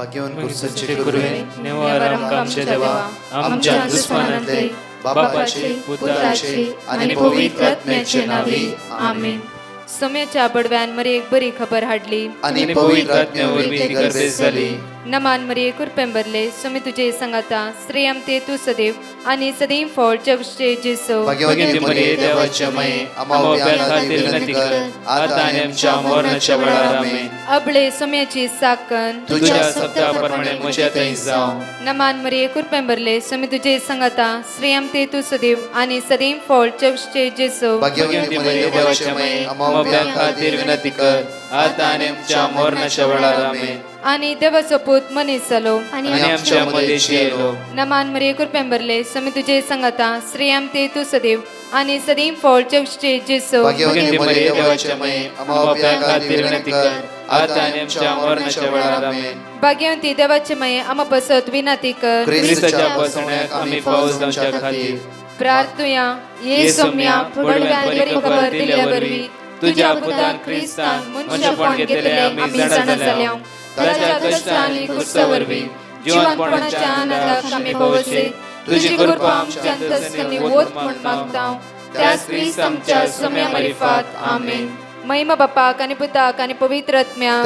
भाग्यवान कुर्सचे गुरुवे नेवारम कामचे देवा आमच्या दुश्मनांतले बापाचे पुत्राचे आणि पवित्र आत्म्याचे नावे आमेन. सोम्याच्या बडव्यान मरे एक बरी खबर हाडली आणि पवित्र आत्म्यावर मी गर्भेस झाली. नमान मरे कुरपेंबरले सोमे तुझे संगाता श्रेयम ते तू सदैव आणि सदैव फळ जगचे जेसो. भाग्यवती मरिये देवाच्या माये आम्हा खातीर विनंती कर आता आणि आमच्या मरणाच्या वेळार आमेन. अबळे सोम्याची साकन तुझ्या शब्दाप्रमाणे म्हज्यातही जावं. नमान मरे कुरपेंबरले सोमे तुझे संगाता श्रेयम ते तू सदैव आणि सदैव फळ जगचे जेसो. भाग्यवती मरिये देवाच्या माये आम्हा खातीर विनंती कर आता आणि आमच्या मरणाच्या वेळार आमेन. आणि देवाचो पूत मनीस जालो आणि आमच्या मध्येशी येलो. नमान मरे कुरपेंबरले सोमे तुझे संगाता श्रेयम ते तू सदैव आणि सदैव फळ जगचे जेसो. भाग्यवती मरिये देवाच्या माये आम्हा खातीर विनंती कर आता आणि आमच्या मरणाच्या वेळार आमेन. भाग्यवंती देवाचे माये आम्हा बसत विनंती कर ख्रिस्ताच्या बसण्याक आम्ही पावस जावच्या खातीर प्रार्थुया ये सोम्या बडव्यान बरी खबर दिल्या वरवी तुझ्या पुतान क्रिस्तान मनशापण घेतले आम्ही जाणा जाल्या. ताच्या कष्ट आणि कुर्सावरवी जीवनपणाच्या आनंदाक आम्ही पवसे तुझी कृपा आमच्या अंतस्करणी वोत म्हण मागता त्यास ख्रिस्त आमच्या सोम्या मरिफात आमेन. महिमा बापाक आणि पुताक आणि पवित्र आत्म्याक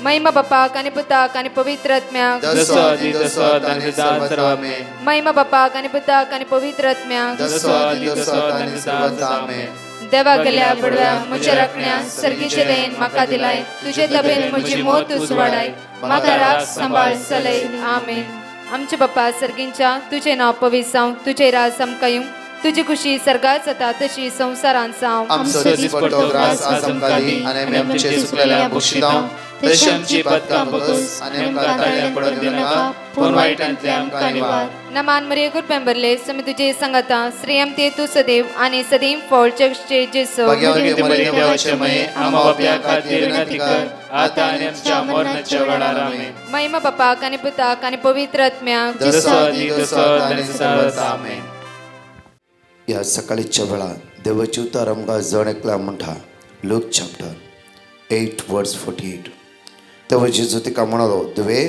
महिमा बापाक आणि पुताक आणि पवित्र आत्म्याक महिमा बापाक आणि पुताक आणि पवित्र आत्म्याक देवा गेल्या बडव्या म्हज्या राखण्या सर्गीचे देन म्हाका दिलाय तुझे तबेन म्हजी मोत उसवाडाय म्हाका राख सांबाळ चलय आमेन. आमचे बापा सर्गींच्या तुझे नाव पवित्र जावं तुझे राज आमकां येवं तुझी खुशी सर्गात जाता तशी संसारांत जावं. आमचो दिसपट्टो ग्रास आज आमकां दी आनी आमी आमचे चुकलेल्या बक्षितांव तशी आमची पातकां बगस आनी आमकां ताळ्याक पडूंक दिनाका पूण वायटांतले आमकां निवार. नमान मरिये कुरपेंबरले सोमे तुझे संगाता श्रेयम ते तू सदैव आणि सदैव फळ जगचे जेसो. भाग्यवती मरिये देवाचे माये आम्हा बापया खातीर विनंती कर आता आनी आमच्या मरणाच्या वेळार आमेन. महिमा बापाक आणि पुताक आणि पवित्र आत्म्याक आमेन. या सकाळीच्या वेळा देवाचे उतार आमकां जण एकला म्हणटा लूक चॅप्टर 8 वर्स 48. तेव्हा जेजू तिका म्हणालो तुवे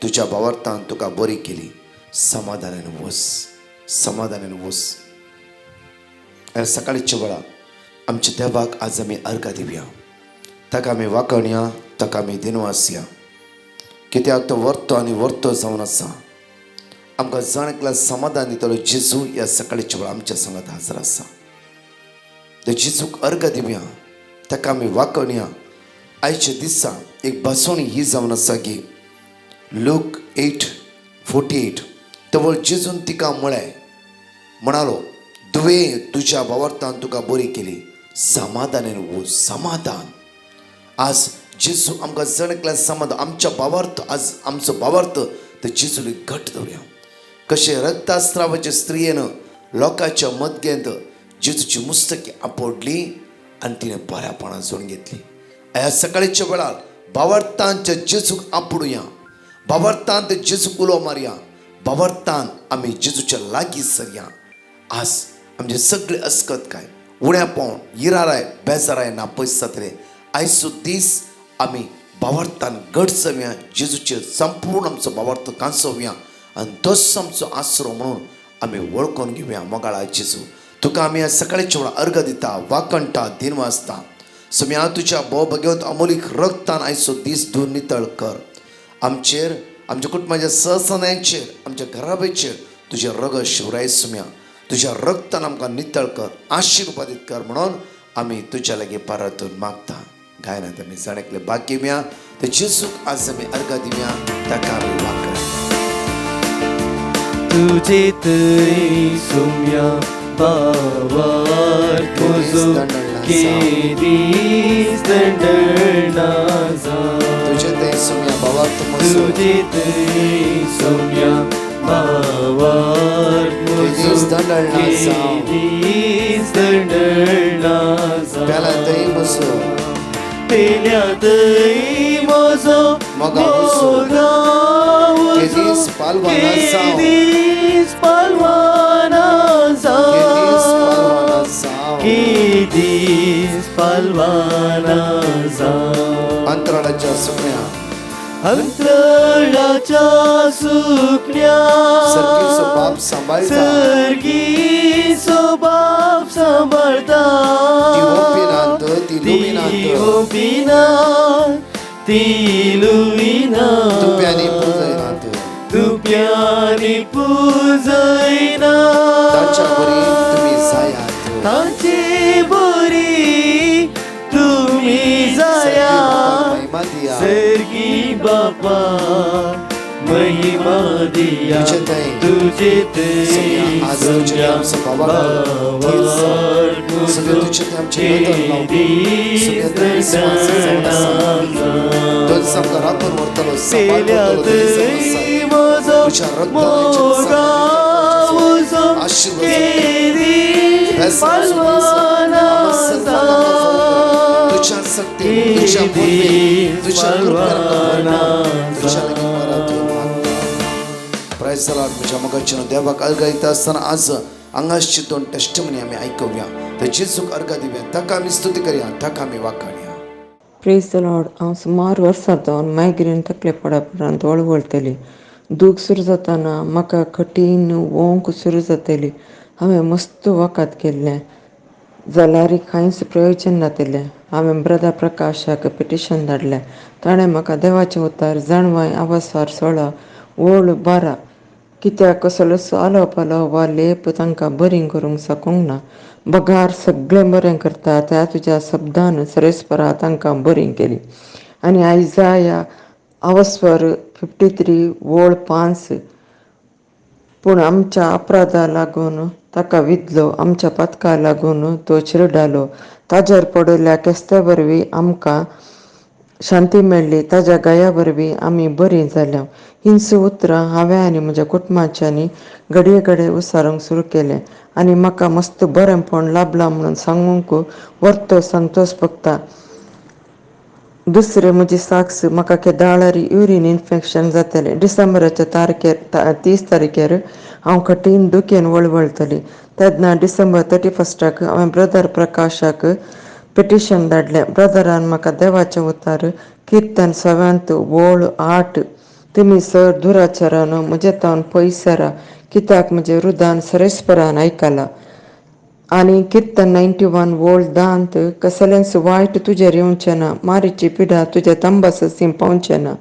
तुझ्या भावार्थान तुका बरी केली समाधानाने वस समाधानाने वस. या सकाळीच्या वेळा आमच्या देवाक आज आमी अर्घ दिवया ताका आमी वाकणया ताका आमी दिनवास या कित्याक तो वर्तो आनी वर्तो जावन आसा. आमकां जण एकला समाधान दितलो जेजू या सकाळीच्या वेळा आमच्या संगात हजर आसा. ते जेजूक अर्घ दिवया ताका आमी वाकणया. आयच्या दिसा एक भासवणी ही जावन आसा की लूक 8:48 तेवळ जेजून तिका म्हणालो तुवे तुझ्या भावार्थान तुका बरी केली समाधानान वो समाधान. आज जेजू आमकां जण एकल्या समाधान आमच्या भावार्थ आज आमचो भावार्थ ते जेजूले घट दवरया. कशे रक्तास्त्रावाच्या स्त्रियेन लोकांच्या मदगेंत जेजूची मुस्तकी आपडली आनी तिणें बऱ्यापणान जोडून घेतली. ह्या सकाळीच्या वेळार भावार्थांच्या जेजूक आपडुया भावार्थांत जेजूक उलो मारया भावार्थान आमी जेजूच्या लागीं सरया. आज आमचे सगळे अस्कत काय उण्या पावन इराराय बेजाराय नापयस जातले आयचो दीस आमी भावार्थान घट जावया जेजूचेर संपूर्ण आमचो भावार्थ कांसोवया आनी तोच आमचो आसरो म्हणून आमी वळखून घेवया. मोगाळा जेजू तुका आमी ह्या सकाळीच्या वेळार अर्घ दिता वाकणटा दिनवासता. सोम्या तुझ्या भोव भगवंत अमोलीक रक्तान आयचो दीस धुवन नितळ कर. आमचेर आमच्या कुटुंबाच्या सहसनांचेर आमच्या घराबेचेर तुझे रग शिवराय सोम्या तुझ्या रक्तान आमकां नितळ कर आशिर्वादीत कर म्हणून आमी तुज्या लागीं पारातून मागता. गायनात आमी जाणेकले भाग घेवया ते जेजूक आज आमी अर्घ दिवया ताका आमी वाकण. तुझे तरी सोम्या बावार तुझो केदीस दंडना जा तुझे ते सोम्या भावार्थ तुझे तरी सोम्या बावार तुझो केदीस दंडना जा पेल्यातही बसो पेल्यातही मोजो मोगा केदीस पालवाना जाव पालवाना केदीस पालवाना जा. अंतराळाच्या अंतराळाच्या सुकण्या अंतराळाच्या सुकण्या सरकी बाप सांभाळता सर्गी बाप सांभाळता ती ओपिनांत ती लुबिनांत होपिना ती लुविना तुप्यानी पूजयनांत तुप्यानी पूजयना ताच्या बरी तुम्ही जायात ताचे बरी तुम्ही जाया महिमा दिया सर्गी बापा महिमा दिया तुझे ते आज तुझे आमचं बाबा सगळे तुझे ते आमचे सगळे दोन समजा रातून वरतलो तुझ्या रक्ताने तुझ्या शक्ती तुझ्या तुझ्या प्रायसला तुझ्या मगाची देवाक अर्घा येत असताना आज अंगाशी दोन टेस्टमनी आम्ही ऐकूया तर जेजूक अर्घा दिव्या ताका आम्ही स्तुती करूया ताका आम्ही वाखाणया प्रेज द लॉर्ड. हांव सुमार वर्सां जावन मायग्रेन तकले पडपरांत वळवळटली. दूख सुरू जाताना म्हाका कठीण वोंक सुरू जातली. हांवें मस्त वखद केल्लें जाल्यार कांयच प्रयोजन नातलें. हांवें ब्रदर प्रकाशाक पिटिशन धाडलें. ताणें म्हाका देवाचें उतार जाणवाय आवासार सोळा वोळ बारा कित्याक कसलोच आलो पालो वा लेप तांकां बरी करूंक साकूंक ना. बगार सगळें बरें करता त्या तुज्या शब्दान सरेस्परा तांकां बरी केली. आनी आयजाया आवास्वर 53 वोळ 5 पूण आमच्या अपराधा लागून ताका विधलो आमच्या पथका लागून तो चिरडालो. ताजेर पडल्या केस्त्या वरवीं आमकां शांती मेळ्ळी. ताज्या गाया वरवीं आमी बरीं जाल्या. हिंच उतरां हांवें आनी म्हज्या कुटुंबाच्यांनी घडये घडये उसारूंक सुरू केलें आनी म्हाका मस्त बरेंपण लाभलां म्हणून सांगूंक वर्तो संतोश भोगता. दुसरें म्हजी साक्स म्हाका केदाळारी युरीन इन्फेक्शन जातलें. डिसेंबराच्या 30 तारखेर हांव कठीण दुखेन वळवळटली. तेन्ना डिसेंबर 31 हांवें ब्रदर प्रकाशाक पिटिशन धाडलें. ब्रदरान म्हाका देवाचें उतार किर्तन 7 वोळ 8 तुमी सर दुराचारान म्हजे तावन पयस राव कित्याक म्हजें रुदान सरेस्परान आयकलां. आनी किर्तन 91 वोळ 10 कसलेंच वायट तुजेर येवचें ना. मारीची पिडा तुज्या तंबाससी पावचें ना.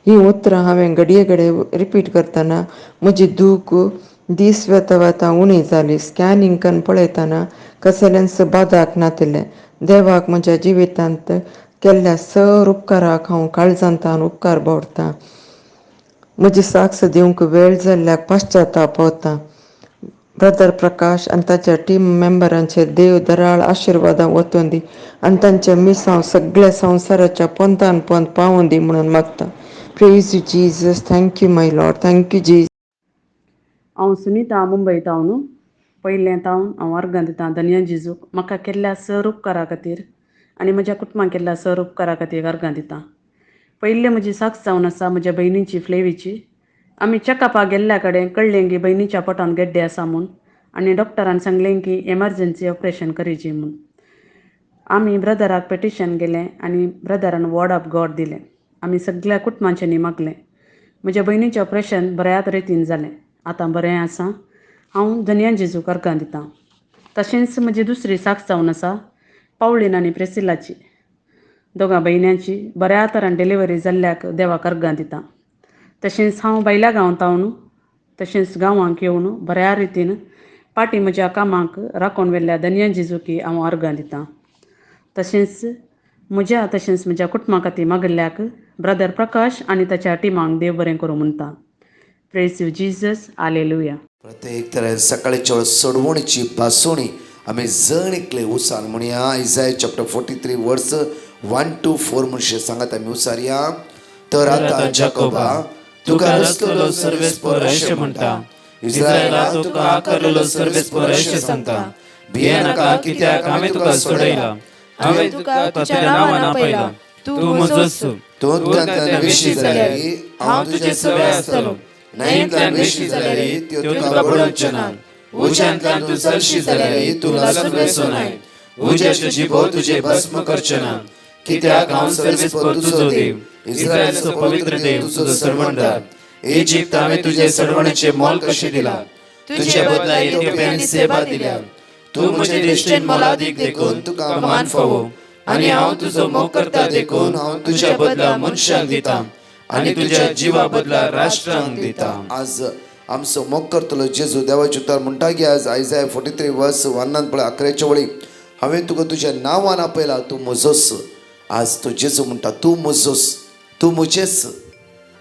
ही उतरां हांवें घडये घडये रिपीट करतना म्हजी दूख दीस वेता वेता उणी जाली. स्कॅनिंगान पळयतना कसलेंच बादाक नातलें. देवाक म्हज्या जिवितांत केल्ल्या सर उपकाराक हांव काळजांतान उपकार भोगतां. म्हजी साक्स दिवंक वेळ जाल्ल्याक पाश्चाताप भोगतां. ब्रदर प्रकाश आनी ताच्या टीम मेंबरांचेर देव दराळ आशिर्वादां वतून दी आनी तांचे मिसांव सगळ्या संवसाराच्या पंतान पंत पावून दी म्हणून मागता. Praise you Jesus. Thank you my Lord. Thank you Jesus. हांव सुनीता मुंबय तावन पयलें तावन हांव अर्गां दितां धन्य जेजूक म्हाका केल्ल्या सर उपकारा खातीर आनी म्हज्या कुटुंबाक केल्ल्या सर उपकारा खातीर अर्गां दितां. पयलें म्हजी साक्स जावन आसा म्हज्या भयणीची फ्लेवीची. आमी चॅकअपाक गेल्ल्या कडेन कळ्ळें की भयणीच्या पोटान गड्डे आसा म्हूण आनी डॉक्टरान सांगलें की एमर्जन्सी ऑपरेशन करीची म्हूण. आमी ब्रदराक पिटिशन गेलें आनी ब्रदरान वर्ड ऑफ गॉड दिलें. आमी सगळ्या कुटुंबाच्यांनी मागलें. म्हज्या भयणीचें ऑपरेशन बऱ्या तरेन जालें. आतां बरें आसा. हांव धन्य जेजूक अर्गां दितां. तशेंच म्हजी दुसरी साक्स जावन आसा पावलीन आनी प्रेसिलाची. दोगां भयण्यांची बऱ्या तरान डिलिव्हरी जाल्ल्याक देवाक अर्गां दितां. तशेंच हांव भायल्या गांवांतावन तशेंच गांवांक येवन बऱ्या रितीन पाटी म्हज्या कामाक राखून व्हेल्ल्या धन्य जेजूकी हांव अर्गां दितां. तशेंच म्हज्या कुटुंबा खातीर मागिल्ल्याक ब्रदर प्रकाश आनी ताच्या टिमांक देव बरें करूं म्हणटा. Praise you Jesus. हालेलुया. प्रत्येक तरेन सकाळच्या सोडवणीची पासोणी आमी जण एकले उसान म्हणया. आयजाय चॅप्टर 43 वर्स 1 to 4 म्हणशे सांगात आमी उसारया. तर आतां जाकोबा तुका रचलेलो सर्वेस्पर अशें म्हणटा. इस्रायला तुका आकारलेलो सर्वेस्पर अशें सांगता. भिये नाका कित्याक हांवें तुका सोडयला. हांवें तुका तुज्या नांवान आपयलां. तूं म्हजो. तूं तुज्यान विशी जाल्यारी हांव तुजे सवे आसतलो. न्हंयेंतल्यान विशी जाल्यारी त्यो तुका बुडोवचे ना. उज्यांतल्यान तूं चलशी जाल्यारी तूं लासून वचो नाय. उज्याच्यो जिबो तुजे भस्म करचे ना. कित्याक हांव सर्वेस्पर तुजो देव, इस्रायेलाचो पवित्र देव, तुजो सडवणदार. इजिप्त हांवें तुजे सडवणेचे मोल कशें दिलां, तुजे बदला इथियोपिया आनी सेबा दिल्या. तूं म्हजे दिश्टेन मोलादीक देखून तुका मान फावो, आनी हांव तुजो मोग करता देखून हांव तुज्या बदला मनशांक दितां आनी तुज्या जिवा बदला राष्ट्रांक दितां. आज आमचो मोग करतलो जेजू. देवाचे उतर म्हणटा की आज आयजाय 43 वर्स 1 पळय 11च्या वळी हांवें तुका तुज्या नांवान आपयला, तूं म्हजोस. आज तो जेजू म्हणटा तूं म्हजोस, तूं म्हजेच.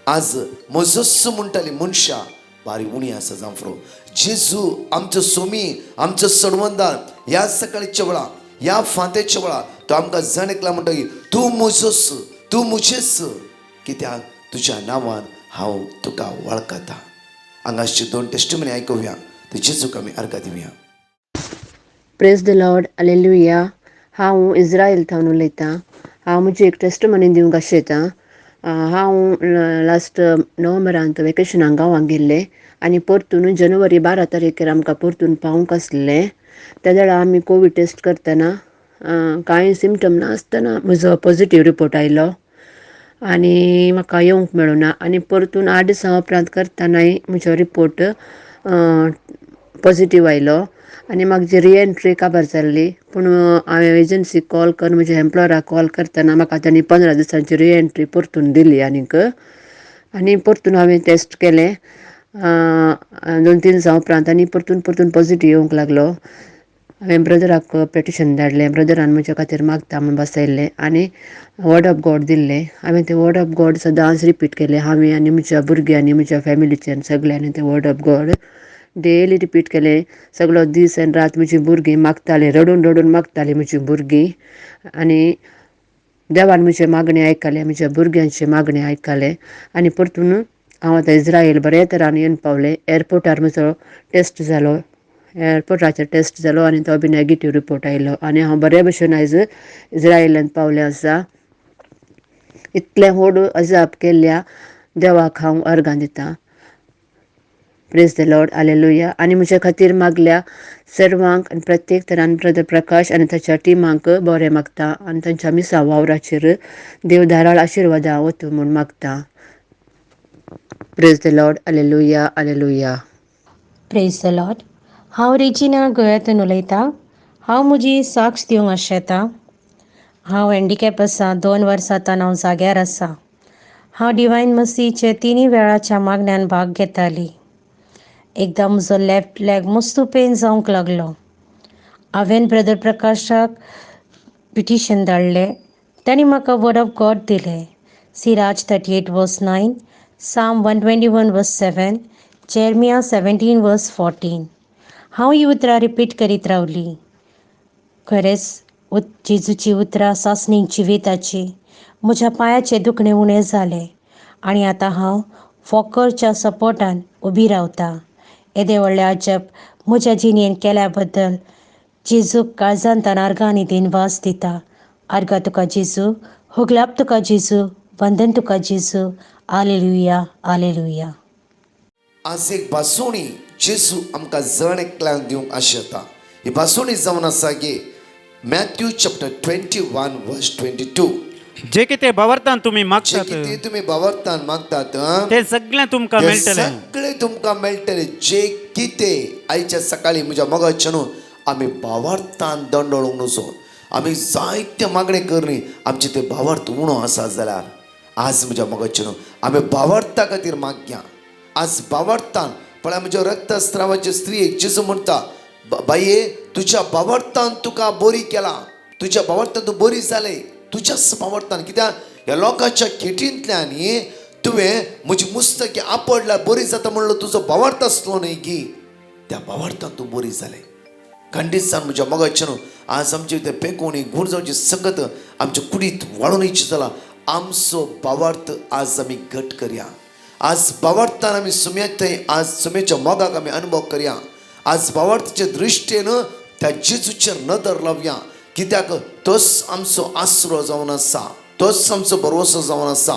आज म्हजोस म्हणटाली मनशां बारी उणी आसा जांफरो. जेजू आमचो सोमी, आमचो सडवंदार. ह्या सकाळच्या वेळा, ह्या फांतेच्या वेळा तो आमकां जण एकला म्हणटा की तूं म्हजोस, तूं म्हजेच. कित्याक तुज्या नांवान हांव तुका वळखता. हांगाचे 2 टेस्टिमनी आयकुया, ते जेजूक आमी अर्घ दिवया. Praise the Lord, hallelujah. हांव इस्रायल थावन उलयतां. हांव म्हजी एक टेस्टमनी दिवंक आशेतां. हांव लास्ट नोव्हेंबरांत वेकेशनाक गांवांक गेल्लें आनी परतून जानेवारी 12 तारखेर आमकां परतून पावूंक आसलें. त्या वेळार आमी कोवीड टेस्ट करतना कांय सिमटम नासतना म्हजो पॉझिटीव रिपोर्ट आयलो आनी म्हाका येवंक मेळूना. आनी परतून 8 दिसां उपरांत करतानाय म्हजो रिपोर्ट पॉझिटीव आयलो आनी म्हाका रिएंट्री काबार जाल्ली. पूण हांवें एजन्सीक कॉल करून म्हज्या एम्प्लॉयराक कॉल करतना म्हाका तांणी 15 दिसांची रिएंट्री परतून दिली. आनी परतून हांवें टेस्ट केलें 2-3 दिसां उपरांत आनी परतून पॉझिटीव येवंक लागलो. हांवें ब्रदराक पेटिशन धाडलें. ब्रदरान म्हज्या खातीर मागता म्हूण बसयल्लें आनी वर्ड ऑफ गॉड दिल्लें. हांवें तें वर्ड ऑफ गॉड सदांच रिपीट केलें. हांवें आनी म्हज्या भुरग्यांनी, म्हज्या फॅमिलीच्यान सगळ्यांनी तें word of God daily repeat केलें. सगळो दीस आनी रात म्हजीं भुरगीं मागतालीं, रडून रडून मागतालीं म्हजीं भुरगीं. आनी देवान म्हजें मागणें आयकलें, म्हज्या भुरग्यांचें मागणें आयकलें. आनी परतून हांव आतां इस्रायल बरे तरान येवन पावलें. एअरपोर्टार म्हजो टेस्ट जालो, एअरपोर्टाचेर टेस्ट जालो आनी तो बी नॅगेटीव रिपोर्ट आयलो आनी हांव बरे भशेन आयज इस्रायलांत पावलें आसा. इतलें व्हड अजाप केल्ल्या देवाक हांव अर्गां दितां. Praise the Lord, hallelujah. आनी म्हज्या खातीर मागल्या सर्वांक आनी प्रत्येक तरान ब्रदर प्रकाश आनी ताच्या टिमाक बरें मागता आनी तांच्या मिसा वावराचेर देव धाराळ आशिर्वादां वतू म्हूण मागता. Praise the Lord, hallelujah, hallelujah. Praise the Lord. हांव रेजिना गोंयांतून उलयतां. हांव म्हजी साक्ष दिवंक आशेतां. हांव हँडिकॅप आसा. 2 वर्सांतान हांव जाग्यार आसा. हांव डिवायन मसीचे 3 वेळाच्या मागण्यान भाग घेताली. एकदां म्हजो लेफ्ट लॅग मस्त पेन जावंक लागलो. हांवें ब्रदर प्रकाशाक पिटिशन धाडलें. तांणी म्हाका वर्ड ऑफ गॉड दिलें. सिराज 38 वर्स 9, साम 121 वर्स 7, जेरमिया 17 वर्स 14. हांव ही उतरां रिपीट करीत रावली. खरेंच जेजूची उतरां सासणीक जिविताची. म्हज्या पांयाचें दुखणें उणें जालें आनी आतां हांव फॉकरच्या सपोर्टान उबी रावतां. येदें व्हडलें अजब म्हज्या जिणेन केल्या बद्दल जेजूक काळजांतल्यान अर्गां नितीन वास दिता. अर्गां तुका जेजू, होगलाप तुका जेजू, वंदन तुका जेजू. Hallelujah, hallelujah. आज एक बासुणी जेजू आमकां जण एकल्यांक दिवंक आशेता. ही बासुणी जावन आसा की मॅथ्यू चॅप्टर 21 वर्स 22. जे कितें भावार्थान तुमी जे मागतात कितें तुमी भावार्थान मागतात ते सगळें तुमकां मेळटलें. सगळे तुमकां मेळटले. जे कितें आयच्या सकाळी म्हज्या मोगाचे न्हू आमी भावार्थान दंडळूंक नजो. आमी जायते मागणे करनी आमचे ते भावार्थ उणो आसा जाल्यार आज म्हज्या मोगाचे न्हू आमी भावार्था खातीर मागया. आज भावार्थान पळय म्हज्या रक्तस्त्रावाचे स्त्रियेक जेजू म्हणटा बाये तुज्या भावार्थान तुका बरी केला. तुज्या भावार्थान तूं बरी जालें. तुज्याच भावार्थान. कित्याक ह्या लोकांच्या खेटींतल्यान तुवें म्हजी मुस्तकी आपडल्यार बरी जाता म्हणलो तुजो भावार्थ आसलो न्ही की त्या भावार्थान तूं बरी जालें. खंडीत म्हज्या मोगाचे न्हू आज आमचे ते पेकोवणी गूण जावची संगत आमच्या कुडींत वाडून येवची जाला. आमचो भावार्थ आज आमी घट करया. आज भावार्थान आमी सुम्याक थंय आज सुम्याच्या मोगाक आमी अनुभव करया. आज भावार्थाचे दृश्टेन त्या जेजूचेर नदर लावया. कित्याक तोच आमचो आसरो जावन आसा. तोच आमचो भरवसो जावन आसा.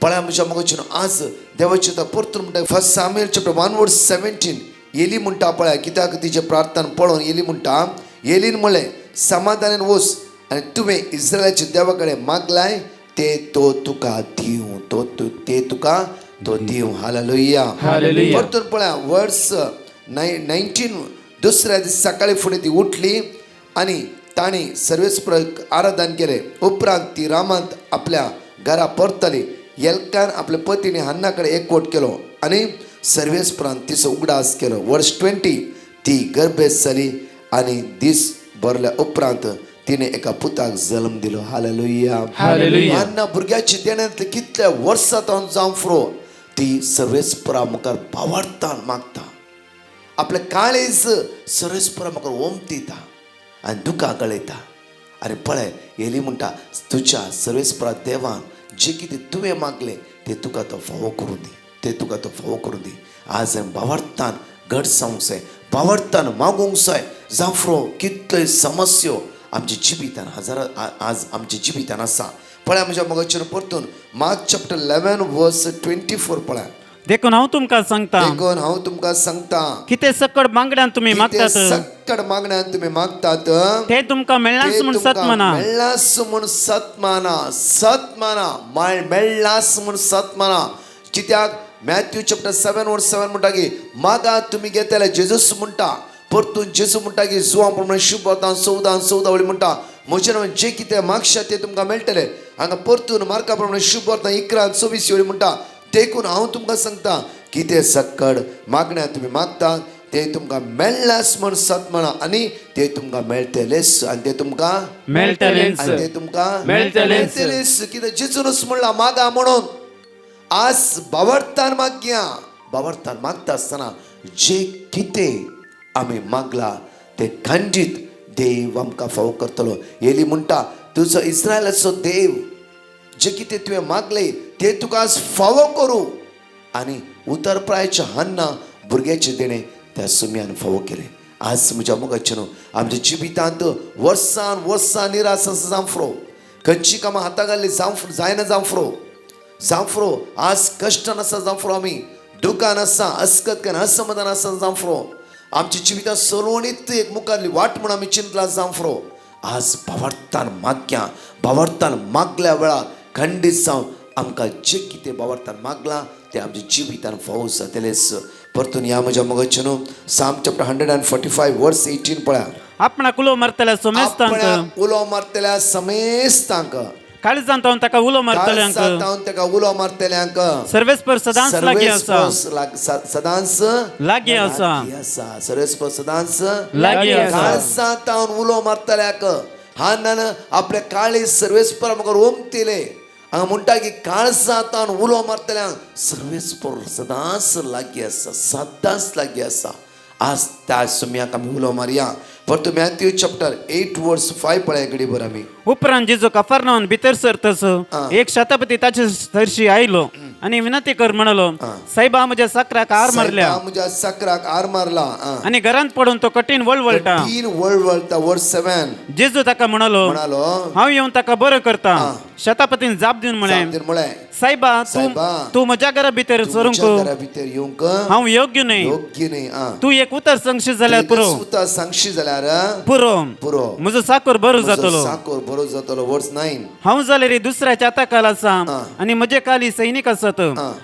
पळय म्हज्या मोगाचे न्हू आज देवाचे परतून म्हणटा 1 सामुएल चॅप्टर 1 वर्स 17 एली म्हणटा पळय. कित्याक तिचे प्रार्थना पळोवन एली म्हणटा एलीन म्हणलें समाधानान वच आणि तुम्ही इस्रायलाच्या देवाकडे मागलाय ते तो तुका दिव ते तुका तो दिव. हालेलुया. हालेलुया. परतून पळया वर्स 19 दुसऱ्या दिवशी सकाळी फुडें ती उठली आणि ताणी सर्वेस्पर आराधन केले. उपरांत ती रामांत आपल्या घरा परतली. एल्कान आपल्या पतीने हन्नाकडे एकवट केलो आणि सर्वेस्परान तिचो उगडास केलो. वर्स 20 ती गर्भेस जाली आणि दीस भरल्या उपरांत तिने एका पुताक जन्म दिलो. हालेलुया. हालेलुया. हन्ना भुरग्याची देण्यांतले कितल्या वर्सां जावं फुरो ती सर्वेस्परा मुखार भावार्थान मागता. आपले काळीज सर्वेस्परा मुखार ओमतीता आनी दुकां गळयता. आनी पळय येली म्हणटा तुज्या सर्वेस्परा देवान जे कितें तुवें मागलें तें तुका तो फावो करून दी. आज भावार्थान घट जावंक जाय, भावार्थान मागूंक जाय. जावं कितल्योय समस्यो आमच्या जिबितान आज आमच्या जिबितान आसा. पळय म्हज्या मोगाचेर परतून मार्क चॅप्टर 11 वर्स 24 पळय. देखून हांव तुमकां सांगता देखून हांव तुमकां सांगता कितें सकट मागण्यान तुम्ही कितें मागतात सक्कड मागण्यान तुम्ही मागतात ते तुमकां मेळनास म्हूण सत म्हणा. मेळ्ळास म्हूण सत माना मेळ्ळास म्हूण सत माना. कित्याक मॅथ्यू चॅप्टर 7 वर्स 7 म्हणटा की मागा तुम्ही घेतले. जेजूस म्हणटा परतून जेजू म्हणटा की जुवा प्रमाणे शुभ 14 वळी म्हणटा म्हजे नांव जे कितें मागशा ते तुमकां मेळटले. हांगा परतून मार्का प्रमाणे शुभ 11:24 वळी म्हणटा देखून हांव तुमकां सांगता कितें सक्कड मागण्या तुम्ही मागता ते तुमकां मेळ्ळास म्हण सत म्हणा आणि ते तुमकां मेळटलेच आणि ते तुमकां मेळटलेच. आणि ते तुमकां मेळटलेच. कितें जेजूनच म्हणला मागा म्हणून. आज भावार्थान मागता आसतना जे कितें आमी मागला ते खंडीत देव आमकां फावो करतलो. येली म्हणटा तुजो इस्रायलाचो देव जे कितें तुवें मागले ते तुका आज फावो करूं. आनी उतरप्रायच्या हन्ना भुरग्याचे देणे त्या सुम्यान फावो केले. आज म्हज्या मोगाचे न्हू आमच्या जिबितांत वर्सान निराश जावं खंयची कामां हाता घाल्ली जायना जावं आज कश्टान आसा जावं आमी दुकान आसा अस्कतकान असमाधान आसा जावं आमच्या जिबितांत सलवणीत एक मुखारली वाट म्हूण आमी चिंतला जावं आज भावार्थान मागल्या वेळार खंडीत जावन आमकां जे कितें भावार्थान मागलां ते आमच्या जिबितान फावो जातलेच. परतून या म्हज्या मोगाचे न्हू साम चॅप्टर 145 वर्स 18 पळया. आपणाक उलो मारतल्या सोमेस्तांक आपणाक उलो मारतल्या समेस्तांक काळजांत तावन ताका उलो मारतल्यांक ताका उलो मारतल्यांक सर्वेस्पर सदांच लागीं आसा. सदांच लागीं आसा. सर्वेस्पर सदांच लागीं आसा. काळजांत तावन उलो मारतल्याक हांनान आपले काळी सर्वेस्पर मुखार ओमतिले. हांगा म्हणटा की काळजांत तावन उलो मारतल्यांक सर्वेस्पर सदांच लागीं आसा. आज त्या सुम्याक आमी उलो मारया. परतू मॅथ्यू चॅप्टर 8 वर्स 5 पळय घडीभर आमी. उपरांत जेजू कफरनाहून भितर सरतस एक शतपती ताचे थरशी आयलो आणि विनंती कर म्हणलो साहेबा म्हज्या साकराक आर मारल्या म्हज्या साकराक आर मारला आणि घरांत पडून तो कठीण वळवळटा. वळवळता वर्स 7 जेजू ताका म्हणालो हांव येवन ताका बरं करता. शतापतीन जाप दिवन म्हळें साहेबा तूं म्हज्या घरा भितर सरूंक येवंक हांव योग्य न्हय. तूं एक उतर सांगशी जाल्यार पुरो सांगशी जाल्यार पुरो म्हजो साकर बरो जातलो. वर्स 9 हांव जाल्यार दुसऱ्याच्या हाताखाल आसा आनी म्हजे खाली सैनीक आसात.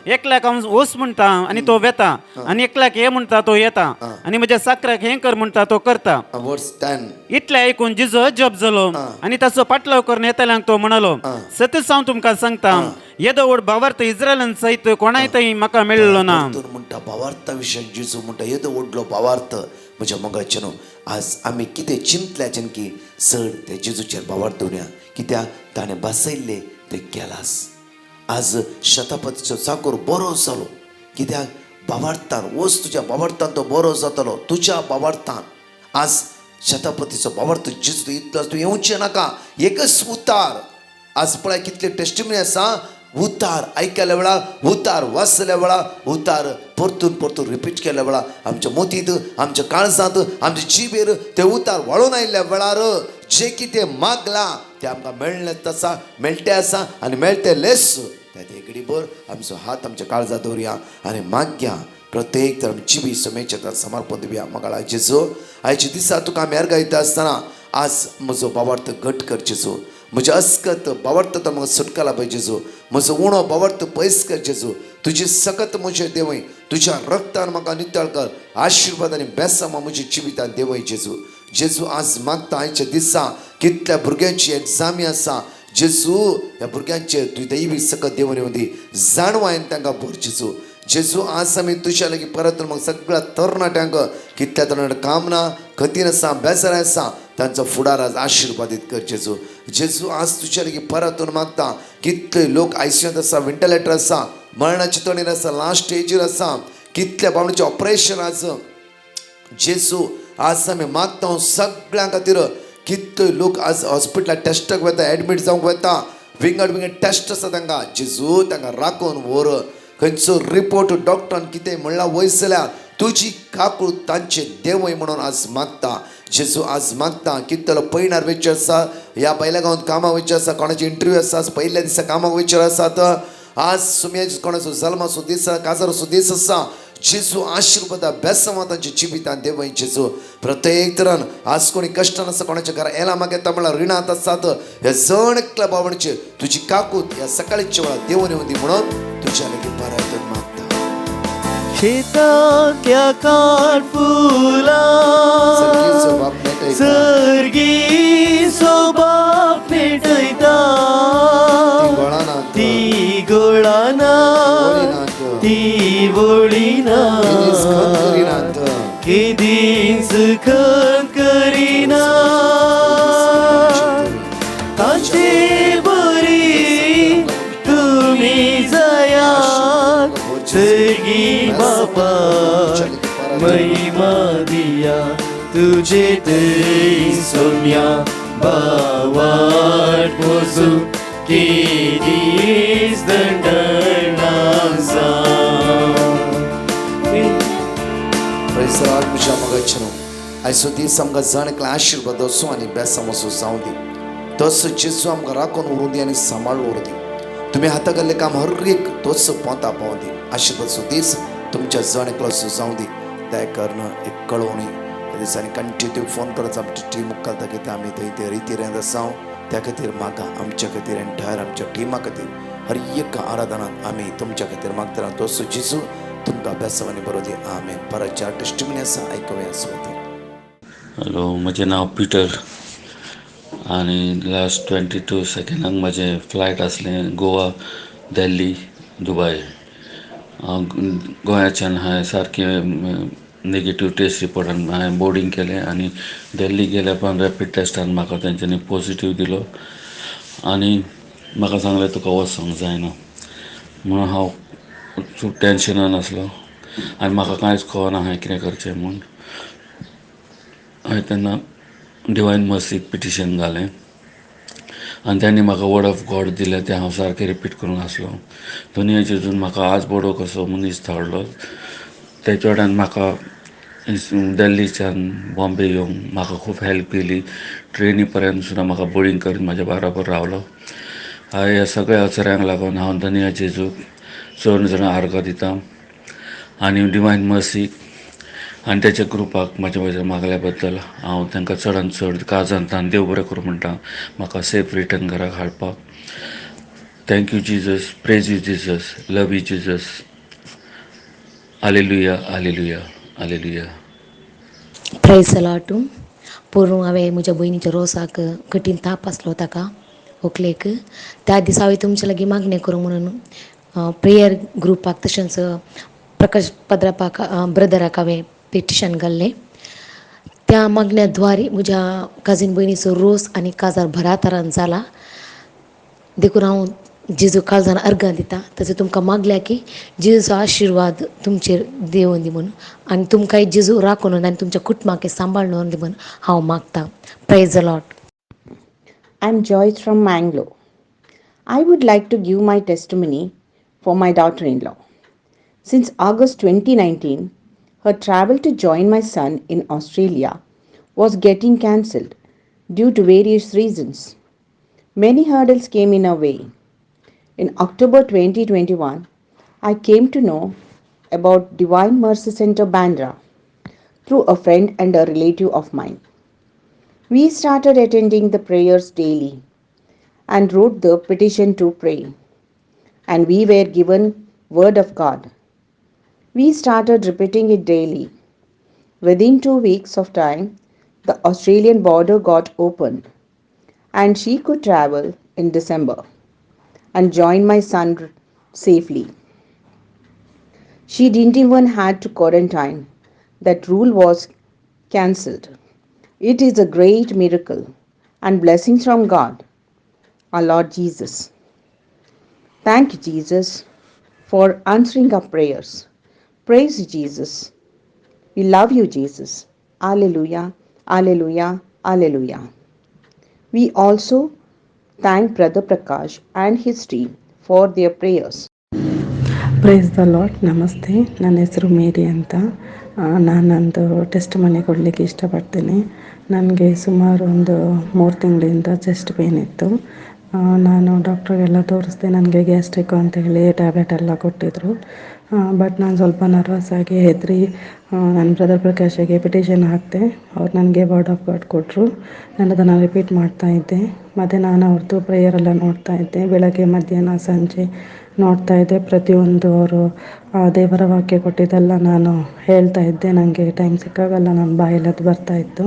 एकल्याक हांव वस म्हणटा आनी तो वेता आनी एकल्याक हे म्हणटा तो येता आनी म्हज्या साकराक हें कर म्हणटा तो करता. वर्स 10 इतलें आयकून जेजू अजब जालो आनी ताचो पाटलाव करून येतल्यांक तो म्हणालो सतच हांव तुमकां सांगता येदो व्हड भावार्थ इस्रायलान सयत कोणाय थंय म्हाका मेळ्ळो ना. म्हणटा भावार्था विशय जेजू म्हणटा येदो व्हडलो भावार्थ म्हज्या मोगाचे न्हू. आज आमी कितें चिंतल्याचें की चड ते जेजूचेर भावार्थ दवरया कित्याक ताणें बसयल्ले ते केलास. आज शतापतीचो चाकर बरो जालो कित्याक भावार्थान वच तुज्या भावार्थान तो बरो जातलो. तुज्या भावार्थान आज शतापतीचो भावार्थ जेजू इतलो तूं येवचें नाका. एकच उतार आज पळय कितले टेस्टिमनी आसा. उतार आयकल्या वेळार उतार वाचल्या वेळार उतार परतून रिपीट केल्या वेळार आमच्या मोतींत आमच्या काळजांत आमच्या जिबेर ते उतार वाळून आयिल्ल्या वेळार जे कितें मागलां तें आमकां मेळ्ळें आसा मेळटें आसा आनी मेळटलेंच. त्या घडीभर आमचो हात आमच्या काळजांत दवरया आनी मागया. प्रत्येक तर जिबी समेच्या समर्पण दिवया. मगाळा जेजू आयच्या दिसा तुका आमी अर्गायता आसतना आज म्हजो बाबार्थ घट कर जेजू म्हजे अस्कत बाबार्थ तो म्हाका सुटकाला पळय जेजू म्हजो उणो बाबार्थ पयस कर जेजू तुजी सकत म्हजे देवय तुज्या रक्तान म्हाका नितळ कर आशिर्वाद आनी बेसामां म्हज्या जिवितान देवय जेजू जेजू आज मागता आयच्या दिसा कितल्या भुरग्यांची एग्जामी आसा जेजू ह्या भुरग्यांचे तुवें दैवी सकत देवन येवन दी जाणवायन तांकां भर जेजू जेजू आज आमी तुज्या लागीं परत म्हाका सगळ्या तरणाट्यांक कितल्या तरणाटे काम ना खतीन आसा बेजार आसा तांचो फुडार आज आशिर्वादीत कर जेजू जेजू आज तुज्या लागीं परत मागता कितले लोक आयसीयूंत आसा वेंटिलेटर आसा मरणाचे तोणीर आसा लास्ट स्टेजीर आसा कितल्या बाबड्याचें ऑपरेशन आसा जेजू आज आमी मागता सगळ्यां खातीर कितले लोक आज हॉस्पिटलांत टेस्टाक वता एडमीट जावंक वता विंगड टेस्ट आसा तांकां जेजू तांकां राखून व्हर खंयचो रिपोर्ट डॉक्टरान कितें म्हणलां वयस जाल्यार तुजी काकूळ तांचे देवय म्हणून आज मागता जेजू आज मागता कितलो पैणार वयचे आसा ह्या पयल्या गांवांत कामाक वयचे आसा कोणाची इंटरव्यू आसा पयल्या दिसा कामाक वयचे आसात आज सुमयाचो कोणाचो जल्माचो दीस काजाराचो दीस आसा जेजू आशिर्वादा बेसमा तांच्या जिवितान देवय जेजू प्रत्येक तरान आज कोणी कश्टान आसा कोणाच्या घरा येला मागे येता म्हणल्यार रिणांत आसात हे जण एकल्या बाबणचे तुजी काकूत ह्या सकाळीच्या वेळा देवन येवन दी म्हणून तुज्या लागीं परत मागता शेतांतल्या कानफुलां सर्गीचो बाप मेळटय सर्गीचो बाप पेटयता ती गोळाना ती वळिना केदींच खत करिना ताचे बरी तुमी जायात सर्गी बापा महिमा दिया तुझे ते सोम्या बावाट पोसू केदीस दंडनांचा प्रेज द लॉर्ड म्हज्या मोगाचें आयचो दीस आमकां जण एकलो आशिर्वाद असो आनी बेसाम असो जावं दी तसो जेजू आमकां राखून उरूं दी आनी सांबाळून उरूं दी तुमी हाता घाल्लें काम हर एक तोच पोंता पावूं दी आशिर्वादचो दीस तुमच्या जण एकलो असो जावं दी त्या कारण एक कळोवणी त्या दिसांनी कंटिन्यू फोन करत आमची टीम मुखार कितें आमी थंय ते रितीन आसां त्या खातीर म्हाका आमच्या खातीर एंटायर आमच्या टिमा खातीर हर एक आराधनांत आमी तुमच्या खातीर मागतना तसो जेजू तुमकां बेसावांनी बरो दी आमेन परत चार टेस्टिमनी आसा आयकुया स्वाती हॅलो म्हजें नांव पिटर आनी लास्ट 22 सेकंडाक म्हजें फ्लायट आसलें गोवा दिल्ली दुबय हांव गोंयाच्यान हांवें सारकें नेगेटीव टेस्ट रिपोर्टान हांवें बोर्डींग केलें आनी दिल्ली गेल्या पण रॅपीड टेस्टान म्हाका तेंच्यांनी पॉझिटीव दिलो आनी म्हाका सांगलें तुका वचोंक जायना म्हणून हांव खूब टेन्शनान आसलो आनी म्हाका कांयच कळना हांवें कितें करचें म्हूण हांवें तेन्ना डिवायन मर्सीक पिटिशन घालें आनी त्यांनी म्हाका वर्ड ऑफ गॉड दिलें तें हांव सारकें रिपीट करूंक आसलो दुनियाचे हितून म्हाका आज बडो कसो मनीस धाडलो तेच्या वांगडान म्हाका दिल्लीच्यान बॉम्बे येवंक म्हाका खूब हेल्प केली ट्रेनी पर्यंत सुद्दां म्हाका बोर्डींग करून म्हाज्या बराबर रावलो हांवें ह्या सगळ्या अवसरांक लागून हांव दुनिया जेजूक चड जाणां आर्गां दिता आनी डिवायन मर्सीक आनी तेच्या ग्रुपाक म्हाज्या मागल्या बद्दल हांव तांकां चडांत चड काळजांतल्यान देव बरें करूं म्हणटा म्हाका सेफ रिटर्न घराक हाडपाक thank you Jesus praise you Jesus love you Jesus hallelujah hallelujah hallelujah प्रायस लाटू पोरूं हांवें म्हज्या भयणीच्या रोसाक कठीण ताप आसलो ताका व्हंकलेक त्या दिसा हांवें तुमचे लागीं मागणें करूं म्हणून प्रेयर ग्रुपाक तशेंच प्रकाश पद्रापाक ब्रदराक हांवें पिटिशन घाल्लें त्या मागण्या द्वारे म्हज्या काजीन भयणीचो रोस आनी काजार भरा तरान जाला देखून हांव जेजू काळजान अर्गां दिता ताचो तुमकां मागल्या की जेजूचो आशिर्वाद तुमचेर देंवन दी म्हणून आनी तुमकांय जेजू राखून आनी तुमच्या कुटुंबाक सांबाळून दी म्हणून हांव मागतां praise the Lord I'm Joyce from Mangalore. I would like to give my testimony for my daughter-in-law. Since August 2019, her travel to join my son in Australia was getting cancelled due to various reasons. Many hurdles came in our way. In October 2021, I came to know about Divine Mercy Center Bandra through a friend and a relative of mine. We started attending the prayers daily and wrote the petition to pray, and we were given word of God. We started repeating it daily. Within 2 weeks of time, the Australian border got open and she could travel in December and join my son safely. She didn't even had to quarantine. That rule was cancelled. It is a great miracle and blessings from God, our Lord Jesus. Thank you, Jesus, for answering our prayers. Praise you, Jesus. We love you, Jesus. Alleluia, Alleluia, Alleluia. We also thank Brother Prakash and his team for their prayers. Praise the lot. ನಮಸ್ತೆ, ನನ್ನ ಹೆಸರು ಮೇರಿ ಅಂತ. ನಾನು ನಂದು test ಮನೆ ಕೊಡಲಿಕ್ಕೆ ಇಷ್ಟಪಡ್ತೀನಿ. ನನಗೆ ಸುಮಾರು ಒಂದು 3 ತಿಂಗಳಿಂದ ಚೆಸ್ಟ್ ಪೇಯ್ನ್ ಇತ್ತು. ನಾನು ಡಾಕ್ಟ್ರಿಗೆಲ್ಲ ತೋರಿಸ್ದೆ. ನನಗೆ ಗ್ಯಾಸ್ಟ್ರಿಕ್ ಅಂತೇಳಿ ಟ್ಯಾಬ್ಲೆಟ್ ಎಲ್ಲ ಕೊಟ್ಟಿದ್ದರು. ಬಟ್ ನಾನು ಸ್ವಲ್ಪ ನರ್ವಸ್ ಆಗಿ ಹೆದರಿ ನನ್ನ ಬ್ರದರ್ ಪ್ರಕಾಶಿಗೆ ಪಿಟಿಷನ್ ಹಾಕಿದೆ. ಅವ್ರು ನನಗೆ ವರ್ಡ್ ಆಫ್ ಗಾಡ್ ಕೊಟ್ಟರು. ನಾನು ಅದನ್ನು ರಿಪೀಟ್ ಮಾಡ್ತಾಯಿದ್ದೆ. ಮತ್ತು ನಾನು ಅವ್ರದ್ದು ಪ್ರೇಯರೆಲ್ಲ ನೋಡ್ತಾಯಿದ್ದೆ. ಬೆಳಗ್ಗೆ, ಮಧ್ಯಾಹ್ನ, ಸಂಜೆ ನೋಡ್ತಾಯಿದ್ದೆ. ಪ್ರತಿಯೊಂದು ಅವರು ದೇವರ ವಾಕ್ಯ ಕೊಟ್ಟಿದ್ದೆಲ್ಲ ನಾನು ಹೇಳ್ತಾ ಇದ್ದೆ. ನನಗೆ ಟೈಮ್ ಸಿಕ್ಕಾಗೆಲ್ಲ ನನ್ನ ಬಾಯಲ್ಲಿ ಅದು ಬರ್ತಾಯಿತ್ತು.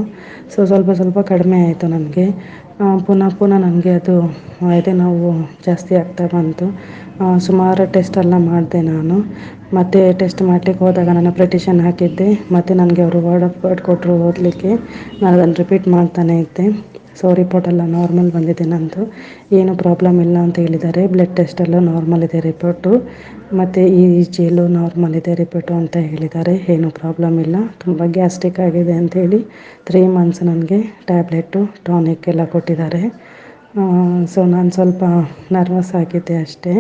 ಸ್ವಲ್ಪ ಸ್ವಲ್ಪ ಕಡಿಮೆ ಆಯಿತು ನನಗೆ. ಪುನಃ ನನಗೆ ಅದು ಎದೆ ನೋವು ಜಾಸ್ತಿ ಆಗ್ತಾ ಬಂತು. ಸುಮಾರು ಟೆಸ್ಟೆಲ್ಲ ಮಾಡಿದೆ ನಾನು. ಮತ್ತು ಟೆಸ್ಟ್ ಮಾಡಲಿಕ್ಕೆ ಹೋದಾಗ ನಾನು ಪಿಟಿಷನ್ ಹಾಕಿದ್ದೆ. ಮತ್ತು ನನಗೆ ಅವರು ವರ್ಡ್ ಆಫ್ ಗಾಡ್ ಕೊಟ್ಟರು ಓದಲಿಕ್ಕೆ. ನಾನು ಅದನ್ನು ರಿಪೀಟ್ ಮಾಡ್ತಾನೆ ಇದ್ದೆ. ರಿಪೋರ್ಟೆಲ್ಲ ನಾರ್ಮಲ್ ಬಂದಿದೆ. ನಂದು ಏನು ಪ್ರಾಬ್ಲಮ್ ಇಲ್ಲ ಅಂತ ಹೇಳಿದ್ದಾರೆ. ಬ್ಲಡ್ ಟೆಸ್ಟೆಲ್ಲ ನಾರ್ಮಲ್ ಇದೆ ರಿಪೋರ್ಟು. ಮತ್ತು ECG ನಾರ್ಮಲ್ ಇದೆ ರಿಪೋರ್ಟು ಅಂತ ಹೇಳಿದ್ದಾರೆ. ಏನು ಪ್ರಾಬ್ಲಮ್ ಇಲ್ಲ. ತುಂಬ ಗ್ಯಾಸ್ಟ್ರಿಕ್ ಆಗಿದೆ ಅಂಥೇಳಿ 3 ಮಂತ್ಸ್ ನನಗೆ ಟ್ಯಾಬ್ಲೆಟು, ಟಾನಿಕ್ ಎಲ್ಲ ಕೊಟ್ಟಿದ್ದಾರೆ. ನಾನು ಸ್ವಲ್ಪ ನರ್ವಸ್ ಆಗಿದ್ದೆ ಅಷ್ಟೇ.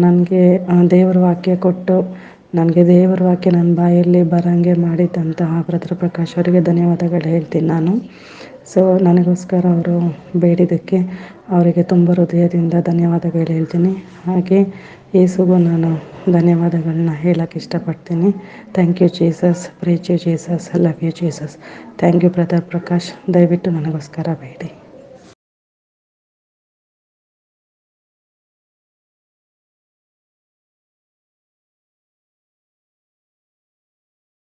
ನನಗೆ ದೇವರ ವಾಕ್ಯ ಕೊಟ್ಟು ನನಗೆ ದೇವರ ವಾಕ್ಯ ನನ್ನ ಬಾಯಲ್ಲಿ ಬರೋಂಗೆ ಮಾಡಿದ್ದಂತಹ ಬ್ರದರ್ ಪ್ರಕಾಶ್ ಅವರಿಗೆ ಧನ್ಯವಾದಗಳು ಹೇಳ್ತೀನಿ ನಾನು. ನನಗೋಸ್ಕರ ಅವರು ಬೇಡಿದ್ದಕ್ಕೆ ಅವರಿಗೆ ತುಂಬ ಹೃದಯದಿಂದ ಧನ್ಯವಾದಗಳು ಹೇಳ್ತೀನಿ. ಹಾಗೆ ಯೇಸುಗೂ ನಾನು ಧನ್ಯವಾದಗಳನ್ನ ಹೇಳೋಕ್ಕೆ ಇಷ್ಟಪಡ್ತೀನಿ. Thank you Jesus, praise you Jesus, love you Jesus. Thank you brother Prakash. ದಯವಿಟ್ಟು ನನಗೋಸ್ಕರ ಬೇಡಿ.